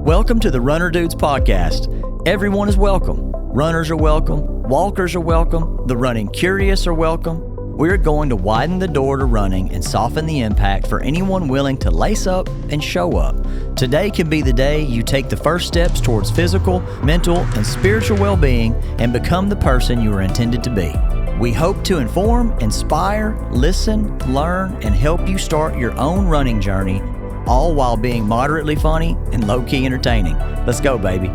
Welcome to the Runner Dudes podcast. Everyone is welcome. Runners are welcome. Walkers are welcome. The running curious are welcome. We're going to widen the door to running and soften the impact for anyone willing to lace up and show up. Today can be the day you take the first steps towards physical, mental, and spiritual well-being and become the person you were intended to be. We hope to inform, inspire, listen, learn, and help you start your own running journey, all while being moderately funny and low-key entertaining. Let's go, baby.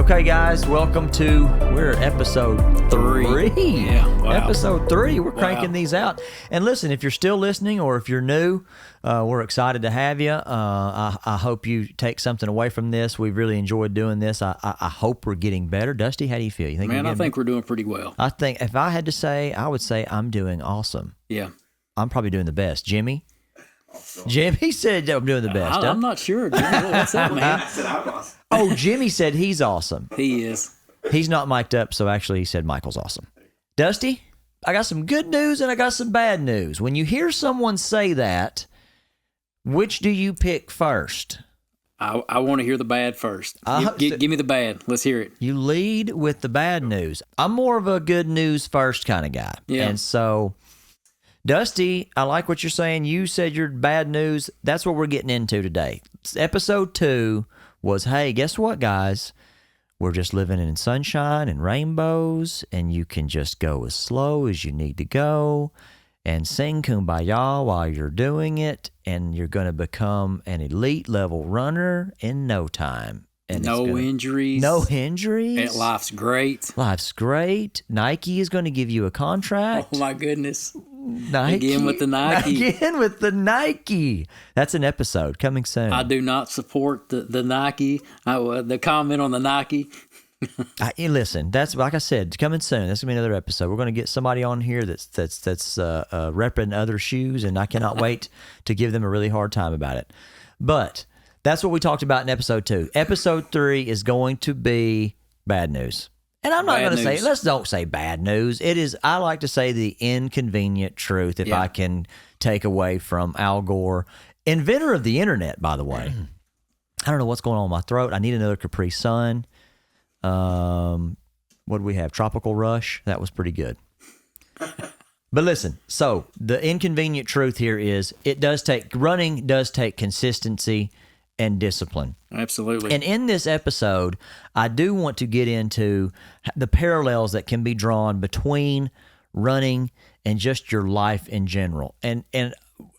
Okay, guys, welcome to, we're at episode 3. Yeah, wow. Episode 3. We're cranking these out. And listen, if you're still listening or if you're new, we're excited to have you. I hope you take something away from this. We've really enjoyed doing this. I hope we're getting better. Dusty, how do you feel? You think I think we're doing pretty well. I think if I had to say, I would say I'm doing awesome. Yeah. I'm probably doing the best. Jimmy? Jimmy said I'm doing the best. I'm not sure. Jimmy, what's up, man? I said I'm awesome. Oh, Jimmy said he's awesome. He is. He's not mic'd up, so actually he said Michael's awesome. Dusty, I got some good news and I got some bad news. When you hear someone say that, which do you pick first? I want to hear the bad first. Give me the bad. Let's hear it. You lead with the bad news. I'm more of a good news first kind of guy. Yeah. And so, Dusty, I like what you're saying. You said your bad news. That's what we're getting into today. Episode 2 was, hey, guess what, guys? We're just living in sunshine and rainbows, and you can just go as slow as you need to go and sing Kumbaya while you're doing it, and you're going to become an elite level runner in no time. And No injuries. No injuries. And life's great. Life's great. Nike is going to give you a contract. Oh, my goodness. Nike. Again with the Nike. Again with the Nike. That's an episode coming soon. I do not support the Nike. The comment on the Nike. Listen, that's like I said, coming soon. That's gonna be another episode. We're gonna get somebody on here that's repping other shoes, and I cannot wait to give them a really hard time about it. But that's what we talked about in episode 2. Episode 3 is going to be bad news. And I'm not going to say, let's don't say bad news. It is, I like to say the inconvenient truth, if I can take away from Al Gore, inventor of the internet, by the way. I don't know what's going on with my throat. I need another Capri Sun. What do we have? Tropical Rush. That was pretty good. But listen, so the inconvenient truth here is running does take consistency and discipline. Absolutely. And in this episode, I do want to get into the parallels that can be drawn between running and just your life in general. And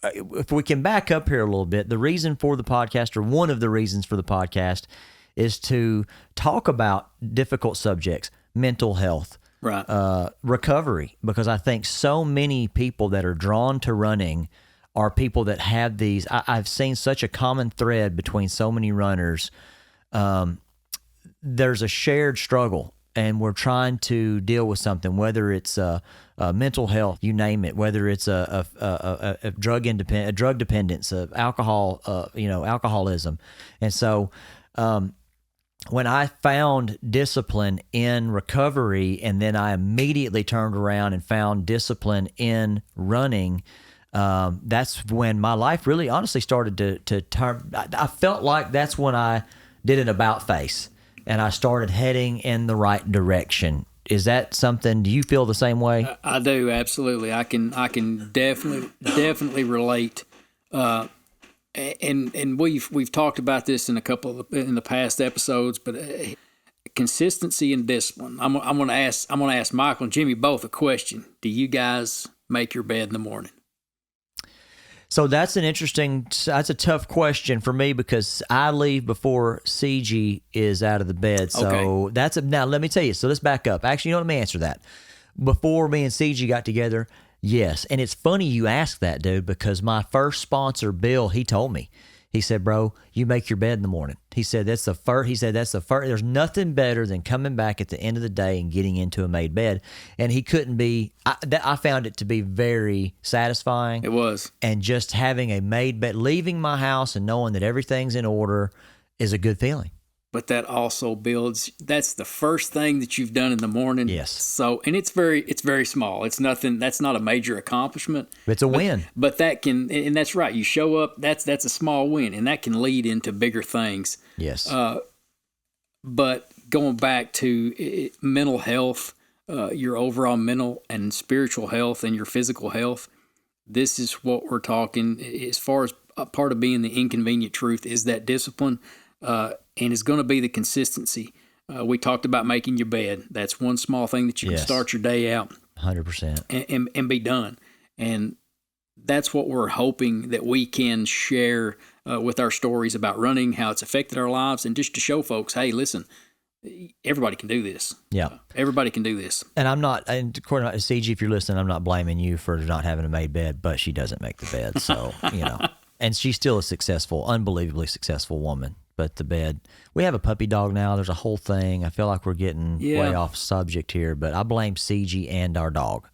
if we can back up here a little bit, the reason for the podcast, or one of the reasons for the podcast, is to talk about difficult subjects, mental health, right, recovery, because I think so many people that are drawn to running are people that have these. I've seen such a common thread between so many runners. There's a shared struggle, and we're trying to deal with something, whether it's mental health, you name it, whether it's a drug dependence, alcoholism. And so when I found discipline in recovery, and then I immediately turned around and found discipline in running, that's when my life really honestly started to turn. I felt like that's when I did an about face and I started heading in the right direction. Is that something, do you feel the same way? I do, absolutely. I can definitely relate. And we've talked about this in in the past episodes, but consistency and discipline. I'm going to ask Michael and Jimmy both a question. Do you guys make your bed in the morning? So that's a tough question for me, because I leave before CG is out of the bed. So now let me tell you. So let's back up. Actually, let me answer that. Before me and CG got together, yes. And it's funny you ask that, dude, because my first sponsor, Bill, he told me. He said, bro, you make your bed in the morning. He said, that's the first. There's nothing better than coming back at the end of the day and getting into a made bed. And he couldn't be, I found it to be very satisfying. It was. And just having a made bed, leaving my house and knowing that everything's in order is a good feeling. but that also builds. That's the first thing that you've done in the morning. Yes. So, and it's very small. It's nothing. That's not a major accomplishment. It's a win. But that can, and that's right. You show up. That's a small win, and that can lead into bigger things. Yes. But going back to mental health, your overall mental and spiritual health, and your physical health. This is what we're talking as far as a part of being the inconvenient truth is that discipline. And it's going to be the consistency. We talked about making your bed. That's one small thing that you can start your day out 100%. and be done. And that's what we're hoping that we can share with our stories about running, how it's affected our lives, and just to show folks, hey, listen, everybody can do this. Yeah. Everybody can do this. And I'm not, and according to CG, if you're listening, I'm not blaming you for not having a made bed, but she doesn't make the bed. So, and she's still a successful, unbelievably successful woman. But the bed, we have a puppy dog now. There's a whole thing. I feel like we're getting way off subject here, but I blame CG and our dog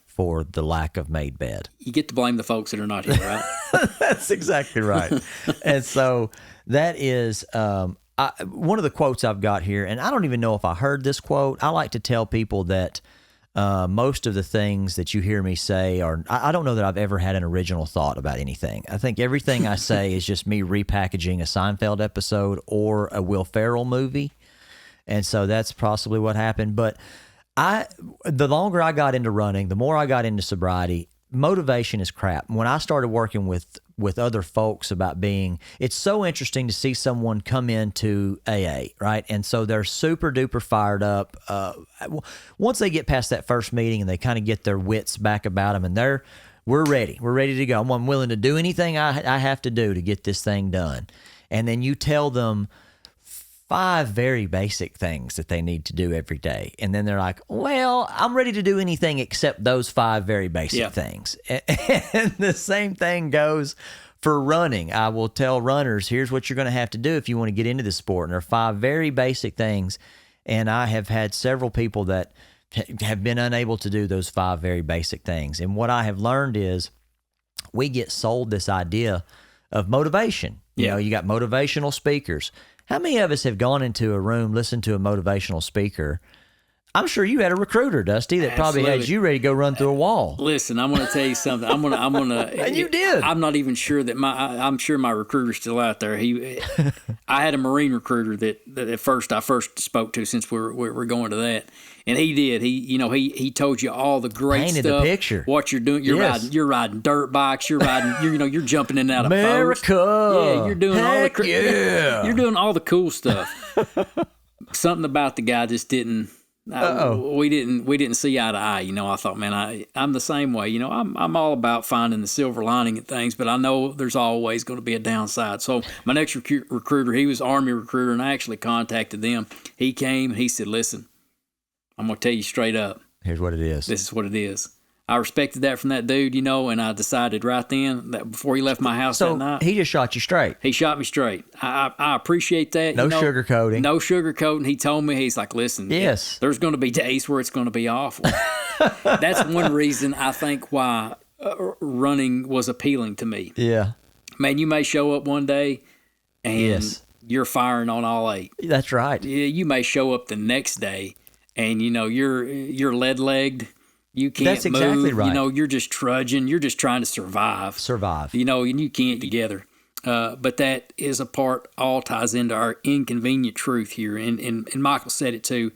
for the lack of made bed. You get to blame the folks that are not here, right? That's exactly right. And so that is one of the quotes I've got here, and I don't even know if I heard this quote. I like to tell people that most of the things that you hear me say are, I don't know that I've ever had an original thought about anything. I think everything I say is just me repackaging a Seinfeld episode or a Will Ferrell movie. And so that's possibly what happened. But the longer I got into running, the more I got into sobriety, motivation is crap. When I started working with other folks about it's so interesting to see someone come into AA, right? And so they're super duper fired up. Once they get past that first meeting and they kind of get their wits back about them, and we're ready to go. I'm willing to do anything I have to do to get this thing done. And then you tell them 5 very basic things that they need to do every day. And then they're like, well, I'm ready to do anything except those 5 very basic things. And the same thing goes for running. I will tell runners, here's what you're going to have to do if you want to get into this sport. And there are 5 very basic things. And I have had several people that have been unable to do those 5 very basic things. And what I have learned is we get sold this idea of motivation. You know, you got motivational speakers. How many of us have gone into a room, listened to a motivational speaker? I'm sure you had a recruiter, Dusty, that probably had you ready to go run through a wall. Listen, I'm going to tell you something. I'm going to. And you did. I'm not even sure that I'm sure my recruiter's still out there. I had a Marine recruiter that at first I spoke to, since we're going to that, and he did. He told you all the great Painted stuff. The picture. What you're doing. You're riding dirt bikes. You're riding. You're jumping in and out of America. boats. Yeah, you're doing Heck you're doing all the cool stuff. Something about the guy just didn't. We didn't see eye to eye. I thought, man, I'm the same way. I'm all about finding the silver lining in things, but I know there's always going to be a downside. So my next recruiter, he was Army recruiter, and I actually contacted them. He came and he said, listen, I'm going to tell you straight up. Here's what it is. This is what it is. I respected that from that dude, and I decided right then that before he left my house that night. He just shot you straight. He shot me straight. I appreciate that. No sugarcoating. No sugarcoating. He told me, he's like, listen, there's going to be days where it's going to be awful. That's one reason I think why running was appealing to me. Yeah. Man, you may show up one day and you're firing on all 8. That's right. You may show up the next day and, you're lead-legged. You can't That's exactly move. right. You're just trudging. You're just trying to survive. And you can't together. But that is a part, all ties into our inconvenient truth here. And Michael said it too.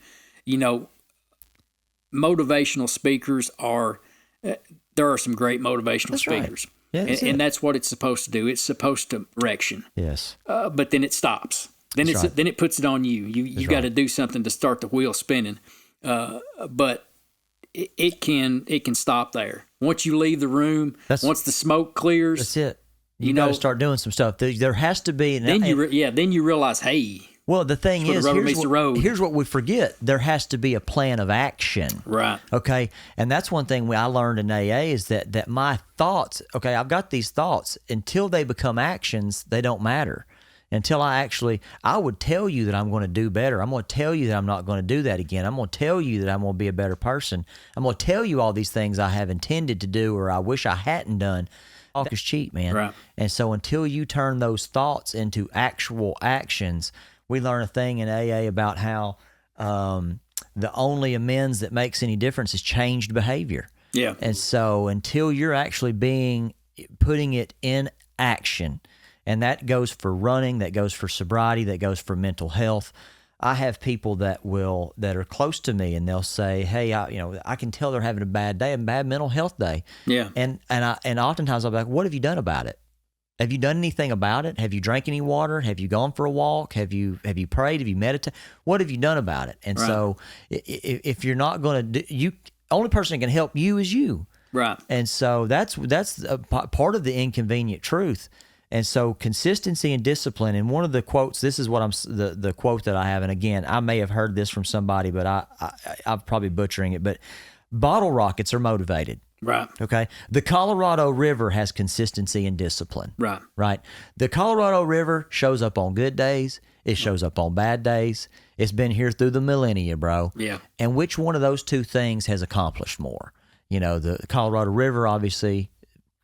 Motivational speakers there are some great motivational speakers. Right. Yeah, and that's what it's supposed to do. It's supposed to direction. Yes. But then it stops. Then it puts it on you. You got to do something to start the wheel spinning. But it can stop there. Once you leave the room, once the smoke clears, that's it. You got to start doing some stuff. There has to be. Then you realize, hey. Well, the thing is, here's what we forget. There has to be a plan of action. Right. Okay. And that's one thing I learned in AA is that my thoughts, okay, I've got these thoughts. Until they become actions, they don't matter. Until I would tell you that I'm going to do better. I'm going to tell you that I'm not going to do that again. I'm going to tell you that I'm going to be a better person. I'm going to tell you all these things I have intended to do or I wish I hadn't done. Talk is cheap, man. Right. And so until you turn those thoughts into actual actions, we learn a thing in AA about how the only amends that makes any difference is changed behavior. Yeah. And so until you're actually putting it in action, and that goes for running, that goes for sobriety, that goes for mental health. I have people that are close to me, and they'll say, "Hey, I can tell they're having a bad day, a bad mental health day." Yeah. And oftentimes I'll be like, "What have you done about it? Have you done anything about it? Have you drank any water? Have you gone for a walk? Have you prayed? Have you meditated? What have you done about it?" And so if you're not going to only person that can help you is you. Right. And so that's a part of the inconvenient truth. And so consistency and discipline. And one of the quotes, this is what the quote that I have. And again, I may have heard this from somebody, but I'm probably butchering it. But bottle rockets are motivated. Right. Okay. The Colorado River has consistency and discipline. Right. Right. The Colorado River shows up on good days. It shows up on bad days. It's been here through the millennia, bro. Yeah. And which one of those two things has accomplished more? The Colorado River obviously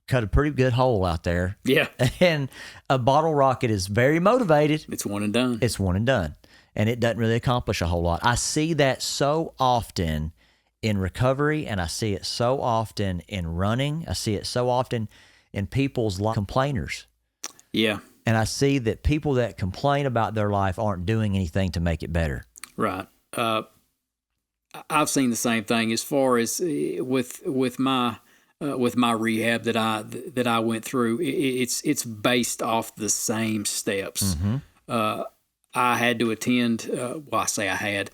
cut a pretty good hole out there. Yeah. And a bottle rocket is very motivated. It's one and done. It's one and done. And it doesn't really accomplish a whole lot. I see that so often in recovery, and I see it so often in running. I see it so often in people's complainers. Yeah. And I see that people that complain about their life aren't doing anything to make it better. Right. I've seen the same thing as far as with my rehab that I went through. It's based off the same steps. Mm-hmm. I had to attend. I say I had.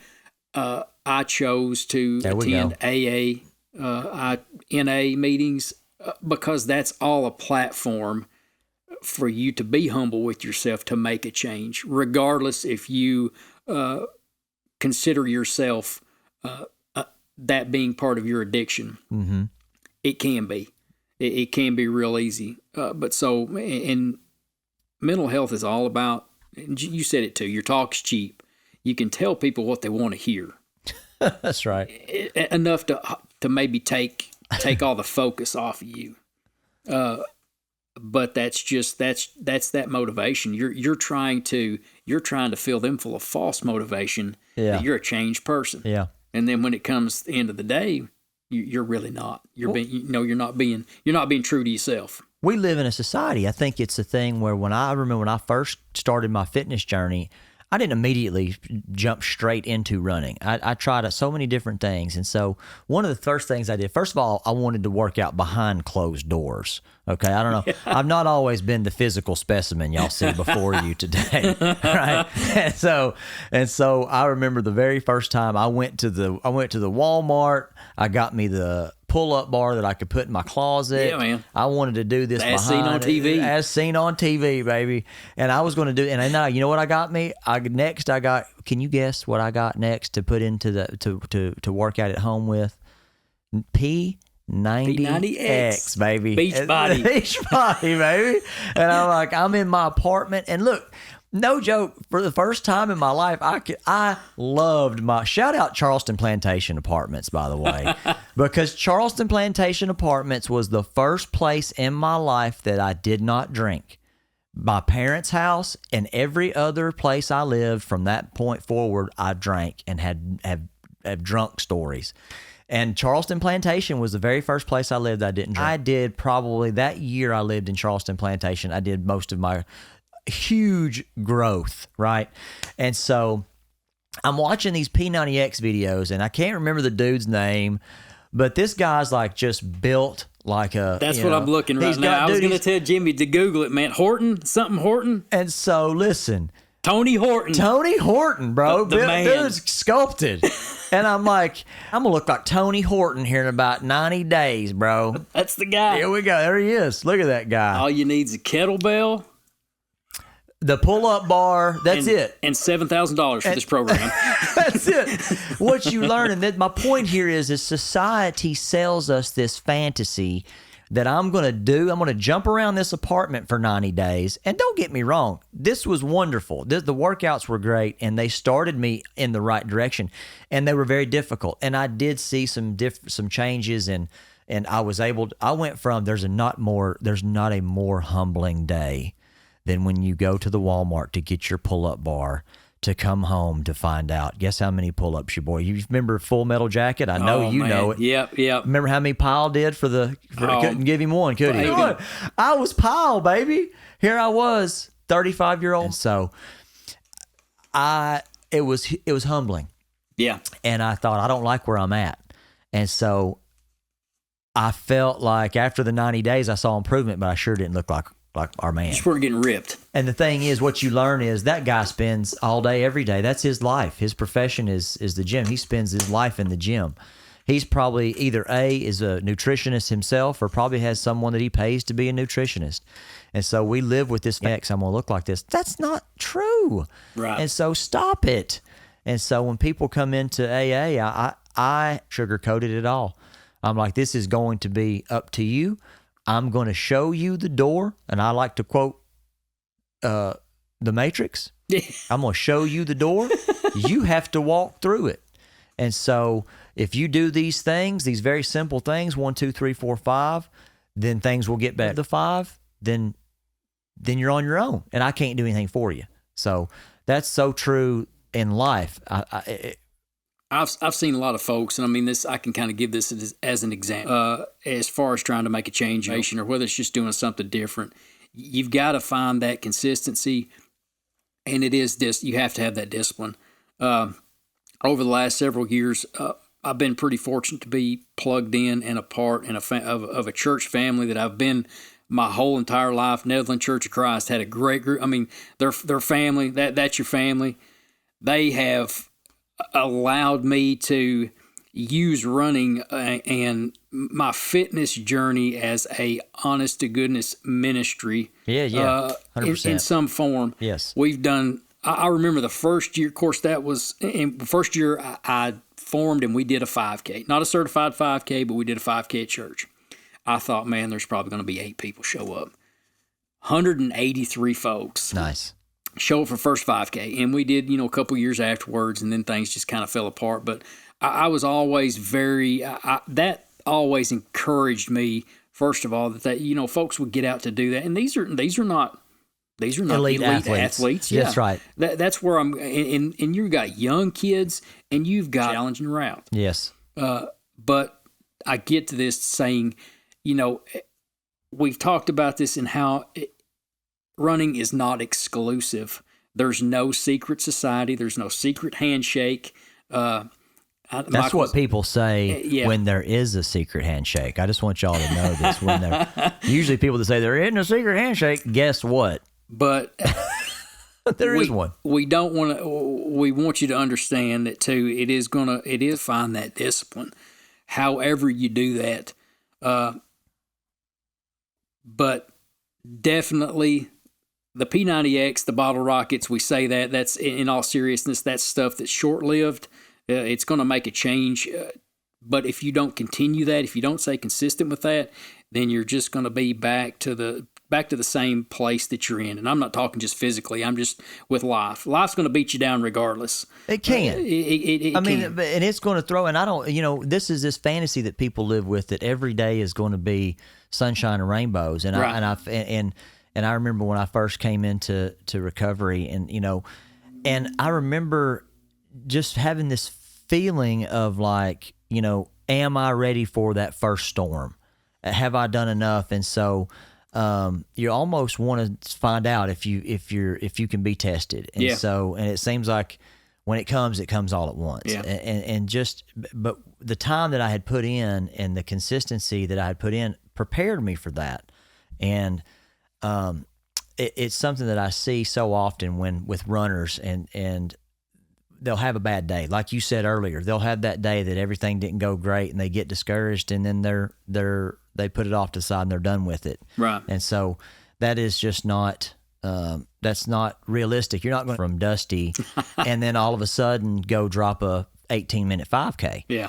I chose to attend AA, NA meetings because that's all a platform for you to be humble with yourself to make a change, regardless if you consider yourself that being part of your addiction. Mm-hmm. It can be. It can be real easy. And mental health is all about, you said it too, your talk's cheap. You can tell people what they want to hear. That's right. Enough to maybe take all the focus off of you. But that's that motivation. You're trying to fill them full of false motivation that you're a changed person. Yeah. And then when it comes to the end of the day, you're really not. You're not being true to yourself. We live in a society. I think it's a thing where when I first started my fitness journey, I didn't immediately jump straight into running. I tried so many different things. And so one of the first things I did, first of all, I wanted to work out behind closed doors. Okay. I don't know. I've not always been the physical specimen y'all see before you today. Right. And so I remember the very first time I went to the Walmart, I got me the pull-up bar that I could put in my closet. Yeah, man. I wanted to do this as seen on TV. As seen on TV, baby. And I was going to do, and now you know what I got me? Can you guess what I got next to put into to work out at home with? P90X, baby. Beach body. Beach body, baby. And I'm in my apartment, and look, no joke, for the first time in my life, I loved shout out Charleston Plantation Apartments, by the way, because Charleston Plantation Apartments was the first place in my life that I did not drink. My parents' house and every other place I lived from that point forward, I drank and have drunk stories. And Charleston Plantation was the very first place I lived that I didn't drink. I did probably that year I lived in Charleston Plantation, I did most of my huge growth, right? And so I'm watching these P90X videos, and I can't remember the dude's name, but this guy's just built like a... That's what I'm looking right now. I was going to tell Jimmy to Google it, man. Something Horton? And so, listen... Tony Horton, bro. The man. Dude's sculpted. And I'm like, I'm going to look like Tony Horton here in about 90 days, bro. That's the guy. Here we go. There he is. Look at that guy. All you need is a kettlebell. The pull-up bar, that's it. And $7,000 for this program. That's it. What you learn, and my point here is society sells us this fantasy that I'm going to jump around this apartment for 90 days. And don't get me wrong, this was wonderful. The workouts were great, and they started me in the right direction, and they were very difficult. And I did see some changes, and I went from there's not a more humbling day than when you go to the Walmart to get your pull-up bar to come home to find out. Guess how many pull-ups your boy? You remember Full Metal Jacket? I know you know it. Yep. Remember how many Pyle did for couldn't give him one, could he? I was Pyle, baby. Here I was, 35-year-old. And so it was humbling. Yeah. And I thought, I don't like where I'm at. And so I felt like after the 90 days, I saw improvement, but I sure didn't look like our man. You just weren't getting ripped. And the thing is, what you learn is that guy spends all day, every day. That's his life. His profession is the gym. He spends his life in the gym. He's probably either is a nutritionist himself or probably has someone that he pays to be a nutritionist. And so we live with this I'm going to look like this. That's not true. Right. And so stop it. And so when people come into AA, I sugarcoated it all. I'm like, this is going to be up to you. I'm going to show you the door. And I like to quote The Matrix. I'm going to show you the door. You have to walk through it. And so if you do these things, these very simple things, 1, 2, 3, 4, 5, then things will get better. The 5, then you're on your own. And I can't do anything for you. So that's so true in life. I've seen a lot of folks, and I mean this. I can kind of give this as an example. As far as trying to make a change, or whether it's just doing something different, you've got to find that consistency, and it is this. You have to have that discipline. Over the last several years, I've been pretty fortunate to be plugged in and a part of a church family that I've been my whole entire life. Netherlands Church of Christ had a great group. I mean, their family. That's your family. They have allowed me to use running and my fitness journey as a honest to goodness ministry. Yeah, 100%. In some form. Yes. We've done, I remember the first year, of course, that was, in the first year I formed and we did a 5K. Not a certified 5K, but we did a 5K at church. I thought, man, there's probably going to be 8 people show up. 183 folks. Nice. Show up for first 5K. And we did, a couple years afterwards, and then things just kind of fell apart. But I was always that always encouraged me, first of all, that folks would get out to do that. And these are not elite athletes. Yeah. That's right. That's where I'm, and you've got young kids, and you've got a challenging route. Yes. But I get to this saying, we've talked about this and how running is not exclusive. There's no secret society. There's no secret handshake. That's what people say when there is a secret handshake. I just want y'all to know this. Usually people that say there isn't a secret handshake, guess what? But there is one. We don't want to. We want you to understand that too. It is find that discipline. However you do that, but definitely. The P90X, the bottle rockets, we say that's in all seriousness, that's stuff that's short-lived. It's going to make a change. But if you don't continue that, if you don't stay consistent with that, then you're just going to be back to the same place that you're in. And I'm not talking just physically. I'm just with life. Life's going to beat you down regardless. It can. It can. And it's going to throw, and I don't, this is this fantasy that people live with that every day is going to be sunshine and rainbows. And right. And I remember when I first came into recovery, and I remember just having this feeling of like, am I ready for that first storm? Have I done enough? And so you almost want to find out if you can be tested. And and it seems like when it comes all at once. Yeah. But the time that I had put in and the consistency that I had put in prepared me for that. And it's something that I see so often with runners, and they'll have a bad day. Like you said earlier, they'll have that day that everything didn't go great and they get discouraged, and then they put it off to the side and they're done with it. Right. And so that is just not, that's not realistic. You're not going from Dusty and then all of a sudden go drop a 18-minute 5K. Yeah.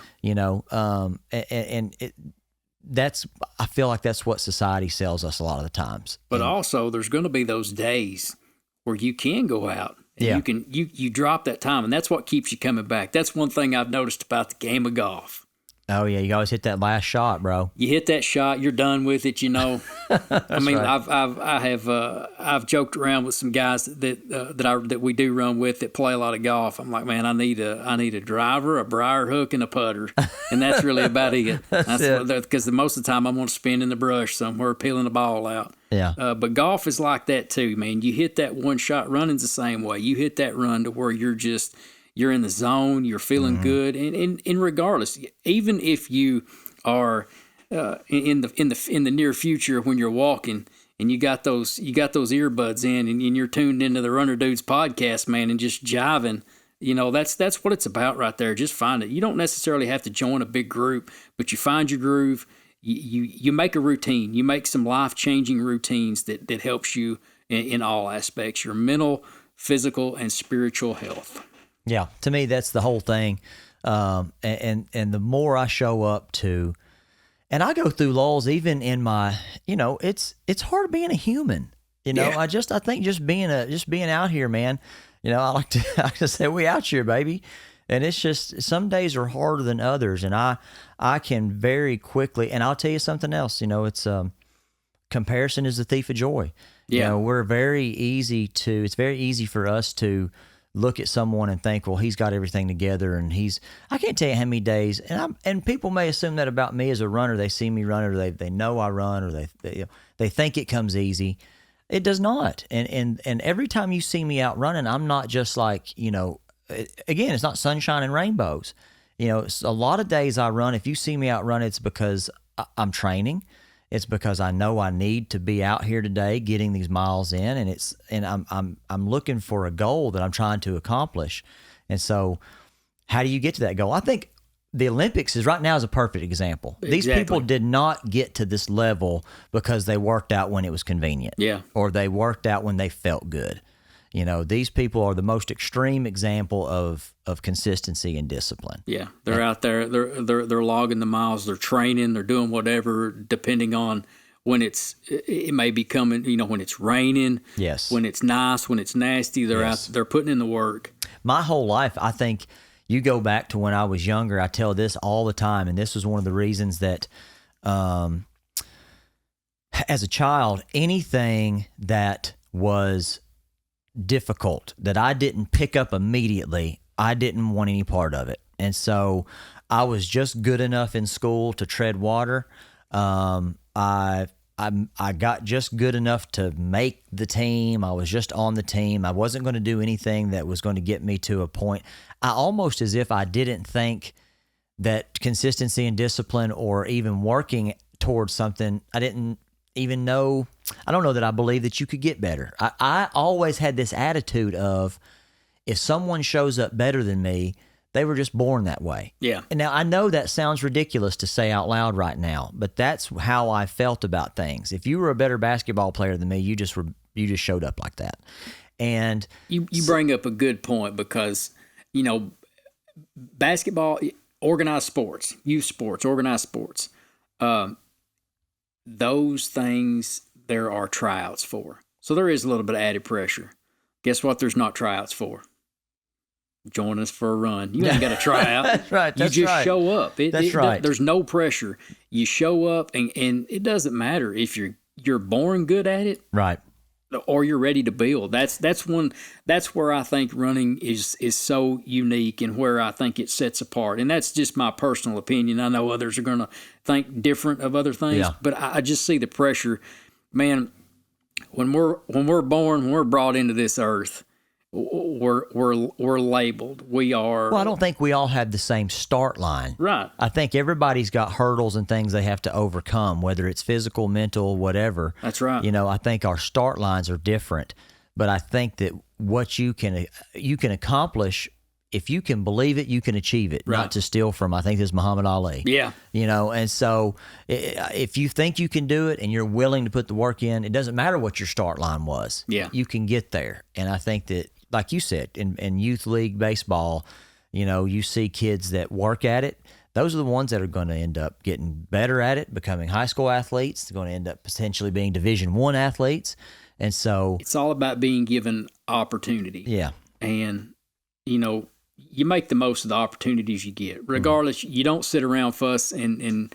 I feel like that's what society sells us a lot of the times. But also there's going to be those days where you can go out and you drop that time, and that's what keeps you coming back. That's one thing I've noticed about the game of golf. Oh yeah, you always hit that last shot, bro. You hit that shot, you're done with it. I mean, right. I've joked around with some guys that we do run with that play a lot of golf. I'm like, man, I need a driver, a briar hook, and a putter, and that's really about it. That's it. because most of the time I'm going to spin in the brush somewhere, peeling the ball out. Yeah. But golf is like that too, man. You hit that one shot, running's the same way. You hit that run to where you're in the zone, you're feeling good, and regardless, even if you are in the near future when you're walking and you got those earbuds in and you're tuned into the Runner Dudes podcast, man, and just jiving, that's what it's about right there. Just find it. You don't necessarily have to join a big group, but you find your groove. You make a routine. You make some life-changing routines that helps you in all aspects, your mental, physical, and spiritual health. Yeah, to me, that's the whole thing. And the more I show up to, and I go through lulls even in my, it's hard being a human. Yeah. I think just being out here, man. I like to say we out here, baby. And it's just some days are harder than others, and I can very quickly. And I'll tell you something else. It's comparison is the thief of joy. Yeah, it's very easy for us to look at someone and think, well, he's got everything together, and I can't tell you how many days, and people may assume that about me as a runner. They see me run, or they know I run, or they think it comes easy. It does not. And every time you see me out running, I'm not just like, again, it's not sunshine and rainbows. It's a lot of days I run. If you see me out run, it's because I'm training. It's because I know I need to be out here today getting these miles in, and I'm looking for a goal that I'm trying to accomplish. And so how do you get to that goal? I think the Olympics is a perfect example. Exactly. These people did not get to this level because they worked out when it was convenient. Yeah. Or they worked out when they felt good. These people are the most extreme example of consistency and discipline. Yeah, they're out there. They're logging the miles. They're training. They're doing whatever, depending on when it may be coming. When it's raining. Yes. When it's nice. When it's nasty. They're Yes. out. They're putting in the work. My whole life, I think you go back to when I was younger. I tell this all the time, and this was one of the reasons that, as a child, anything that was difficult that I didn't pick up immediately, I didn't want any part of it. And so I was just good enough in school to tread water. I got just good enough to make the team. I was just on the team. I wasn't going to do anything that was going to get me to a point. I almost as if I didn't think that consistency and discipline, or even working towards something, I didn't even know. I don't know that I believe that you could get better. I always had this attitude of, if someone shows up better than me, they were just born that way. Yeah. And now I know that sounds ridiculous to say out loud right now, but that's how I felt about things. If you were a better basketball player than me, you just showed up like that. And you bring up a good point, because basketball, organized sports, youth sports, organized sports, those things there are tryouts for. So there is a little bit of added pressure. Guess what there's not tryouts for? Join us for a run. You ain't got to try out. That's right. You just show up. That's right. There's no pressure. You show up, and it doesn't matter if you're born good at it, right, or you're ready to build. That's where I think running is so unique, and where I think it sets apart. And that's just my personal opinion. I know others are going to think different of other things, Yeah. but I just see the pressure, man. When we're born, when we're brought into this earth, we're labeled. We are. Well, I don't think we all have the same start line. Right. I think everybody's got hurdles and things they have to overcome, whether it's physical, mental, whatever. That's right. I think our start lines are different, but I think that what you can accomplish, if you can believe it, you can achieve it. Right. Not to steal from, I think this is Muhammad Ali. Yeah. And so if you think you can do it and you're willing to put the work in, it doesn't matter what your start line was. Yeah. You can get there. And I think that, like you said, in youth league baseball, you see kids that work at it. Those are the ones that are going to end up getting better at it, becoming high school athletes. They're going to end up potentially being Division I athletes. And so it's all about being given opportunity. Yeah. And, you make the most of the opportunities you get. Regardless, you don't sit around fuss and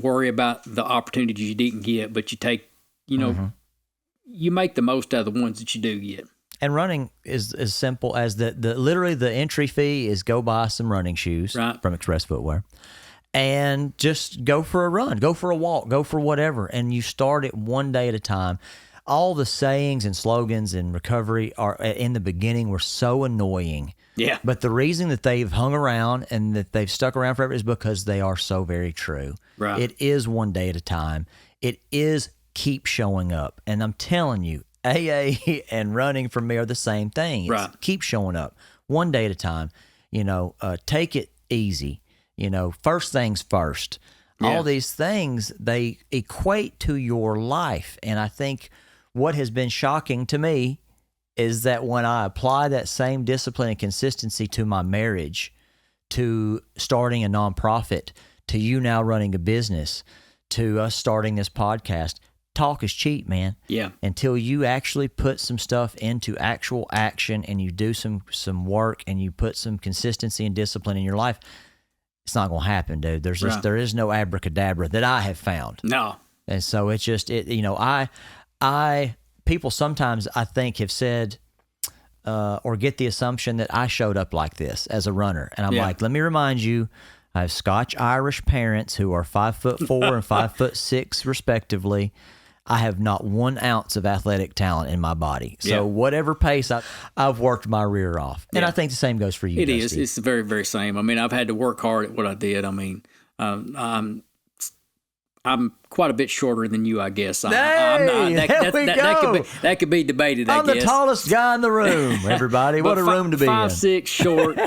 worry about the opportunities you didn't get, but you take, you make the most out of the ones that you do get. And running is as simple as literally the entry fee is go buy some running shoes from Express Footwear and just go for a run, go for a walk, go for whatever. And you start it one day at a time. All the sayings and slogans in recovery are in the beginning were so annoying. Yeah. But the reason that they've hung around and that they've stuck around forever is because they are so very true. Right. It is one day at a time. It is keep showing up. And I'm telling you, AA and running for me are the same thing. It's keep showing up one day at a time. Take it easy. First things first. Yeah. All these things, they equate to your life. And I think what has been shocking to me is that when I apply that same discipline and consistency to my marriage, to starting a nonprofit, to you now running a business, to us starting this podcast, talk is cheap, man. Yeah. Until you actually put some stuff into actual action and you do some work and you put some consistency and discipline in your life, it's not going to happen, dude. There is no abracadabra that I have found. No. And so it's just, people sometimes I think have said, or get the assumption that I showed up like this as a runner. And I'm like, let me remind you, I have Scotch-Irish parents who are 5'4" and 5'6" respectively. I have not 1 ounce of athletic talent in my body. So whatever pace I've worked my rear off. And I think the same goes for you, Dusty. It is. It's the very, very same. I mean, I've had to work hard at what I did. I mean, I'm quite a bit shorter than you, I guess. That could be debated, I guess. I'm the tallest guy in the room, everybody. What a room to be in. 5'6" short.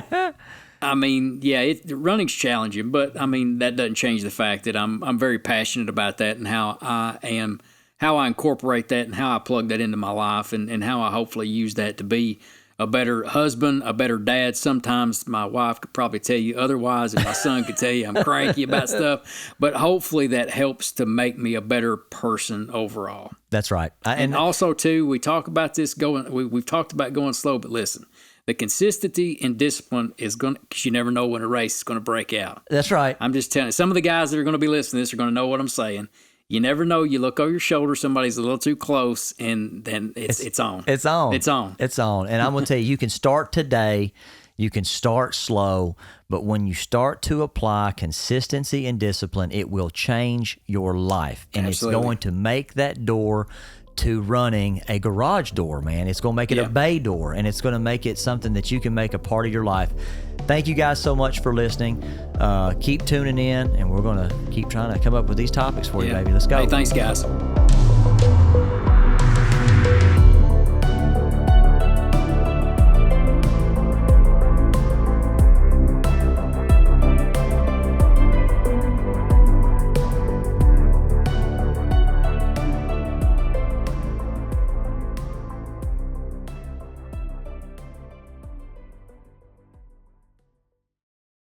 I mean, running's challenging, but I mean, that doesn't change the fact that I'm very passionate about that and how I incorporate that and how I plug that into my life and how I hopefully use that to be a better husband, a better dad. Sometimes my wife could probably tell you otherwise, and my son could tell you I'm cranky about stuff. But hopefully that helps to make me a better person overall. That's right. And also, too, we talk about this we've talked about going slow, but listen, the consistency and discipline is going to, because you never know when a race is going to break out. That's right. I'm just telling you, some of the guys that are going to be listening to this are going to know what I'm saying. You never know. You look over your shoulder, somebody's a little too close, and then it's on. It's on. It's on. It's on. And I'm going to tell you, you can start today. You can start slow, but when you start to apply consistency and discipline, it will change your life. And Absolutely. It's going to make that door to running a garage door, man. It's going to make it a bay door, and it's going to make it something that you can make a part of your life. Thank you guys so much for listening. Keep tuning in, and we're going to keep trying to come up with these topics for you, baby. Let's go. Hey, thanks, guys.